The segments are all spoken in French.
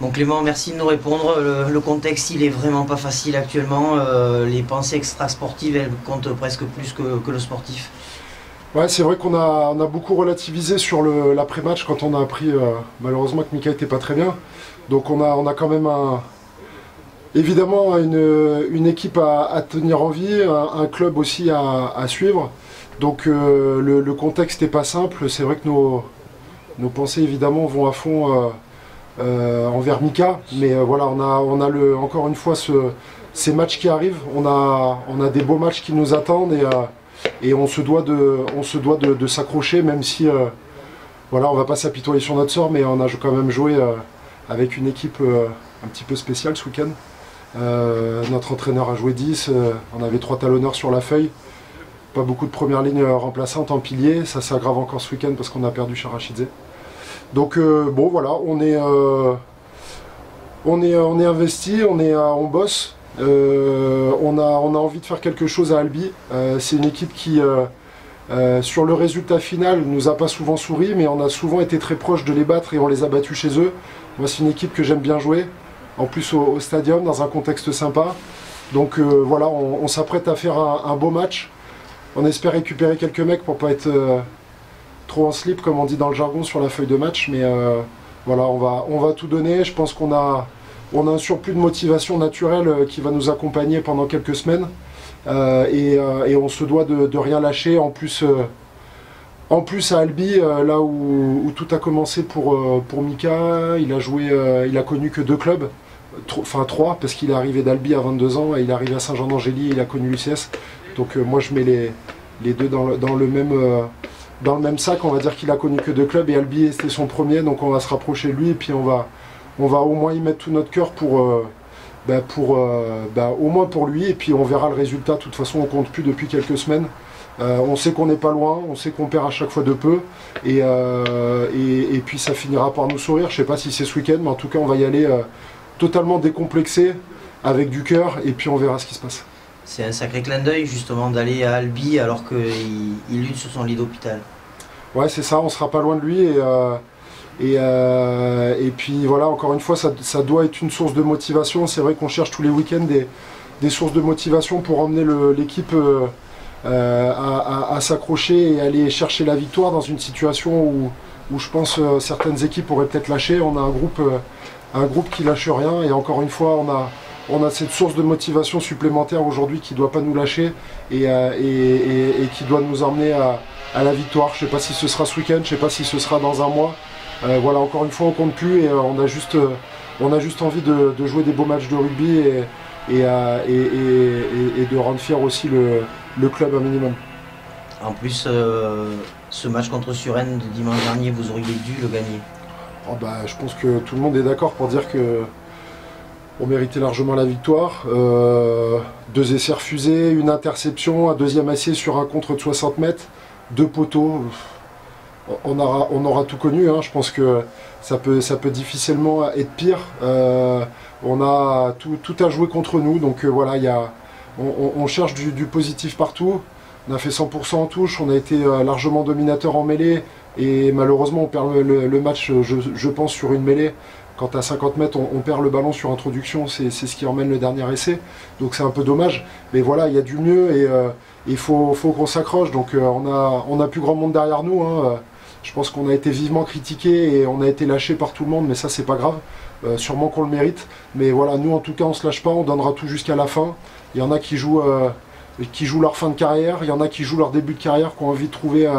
Bon Clément, merci de nous répondre. Le contexte, il est vraiment pas facile actuellement. Les pensées extra-sportives, elles comptent presque plus que le sportif. Ouais, c'est vrai qu'on a beaucoup relativisé sur l'après-match quand on a appris malheureusement que Mika était pas très bien. Donc on a quand même évidemment une équipe à tenir en vie, un club aussi à suivre. Donc le contexte n'est pas simple. C'est vrai que nos pensées évidemment vont à fond envers Mika. Mais voilà, on a encore une fois ces matchs qui arrivent. On a des beaux matchs qui nous attendent et on se doit de s'accrocher, même si voilà, on va pas s'apitoyer sur notre sort, mais on a quand même joué avec une équipe un petit peu spéciale ce week-end. Notre entraîneur a joué 10, on avait 3 talonneurs sur la feuille, pas beaucoup de première ligne remplaçante en pilier, ça s'aggrave encore ce week-end parce qu'on a perdu Charachidze. Donc bon voilà, on est investi, on bosse. On a envie de faire quelque chose à Albi. C'est une équipe qui, sur le résultat final, nous a pas souvent souri, mais on a souvent été très proche de les battre et on les a battus chez eux. Moi, c'est une équipe que j'aime bien jouer, en plus au stadium, dans un contexte sympa. Donc voilà, on s'apprête à faire un beau match. On espère récupérer quelques mecs pour pas être trop en slip, comme on dit dans le jargon, sur la feuille de match. Mais voilà, on va tout donner. Je pense qu'on a un surplus de motivation naturelle qui va nous accompagner pendant quelques semaines et on se doit de rien lâcher. En plus à Albi, là où tout a commencé pour Mika, il a connu que 2 clubs, enfin 3, parce qu'il est arrivé d'Albi à 22 ans et il est arrivé à Saint-Jean-d'Angély et il a connu l'UCS. Donc moi je mets les deux dans le même sac. On va dire qu'il a connu que 2 clubs et Albi c'était son premier, donc on va se rapprocher de lui et puis on va au moins y mettre tout notre cœur au moins pour lui, et puis on verra le résultat. De toute façon, on compte plus depuis quelques semaines. On sait qu'on n'est pas loin, on sait qu'on perd à chaque fois de peu, et puis ça finira par nous sourire. Je sais pas si c'est ce week-end, mais en tout cas, on va y aller totalement décomplexé, avec du cœur, et puis on verra ce qui se passe. C'est un sacré clin d'œil justement d'aller à Albi alors qu'il lutte sur son lit d'hôpital. Ouais, c'est ça, on sera pas loin de lui, et puis voilà, encore une fois, ça doit être une source de motivation. C'est vrai qu'on cherche tous les week-ends des sources de motivation pour emmener l'équipe à s'accrocher et aller chercher la victoire dans une situation où je pense certaines équipes auraient peut-être lâché. On a un groupe qui lâche rien, et encore une fois, on a cette source de motivation supplémentaire aujourd'hui qui ne doit pas nous lâcher et qui doit nous emmener à la victoire. Je ne sais pas si ce sera ce week-end, je ne sais pas si ce sera dans un mois. Voilà, encore une fois, on compte plus et on a juste envie de jouer des beaux matchs de rugby et de rendre fier aussi le club un minimum. En plus, ce match contre Suresnes de dimanche dernier, vous auriez dû le gagner. Oh bah, je pense que tout le monde est d'accord pour dire que on méritait largement la victoire. 2 essais refusés, une interception, un deuxième essai sur un contre de 60 mètres, 2 poteaux. On aura tout connu, hein. Je pense que ça peut difficilement être pire. On a tout à jouer contre nous, donc voilà, on cherche du positif partout. On a fait 100% en touche, on a été largement dominateur en mêlée, et malheureusement on perd le match, je pense, sur une mêlée. Quand à 50 mètres on perd le ballon sur introduction, c'est ce qui emmène le dernier essai, donc c'est un peu dommage. Mais voilà, il y a du mieux et il faut qu'on s'accroche. Donc on a plus grand monde derrière nous, hein. Je pense qu'on a été vivement critiqué et on a été lâché par tout le monde, mais ça c'est pas grave, sûrement qu'on le mérite. Mais voilà, nous en tout cas on se lâche pas, on donnera tout jusqu'à la fin. Il y en a qui jouent leur fin de carrière, il y en a qui jouent leur début de carrière, qui ont envie de trouver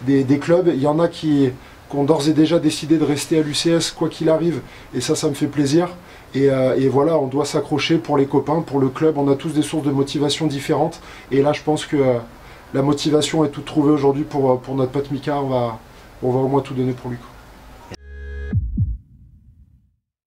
des clubs, il y en a qui ont d'ores et déjà décidé de rester à l'UCS quoi qu'il arrive, et ça me fait plaisir. Et voilà, on doit s'accrocher pour les copains, pour le club. On a tous des sources de motivation différentes, et là je pense que la motivation est toute trouvée aujourd'hui pour notre pote Mika. On va au moins tout donner pour lui.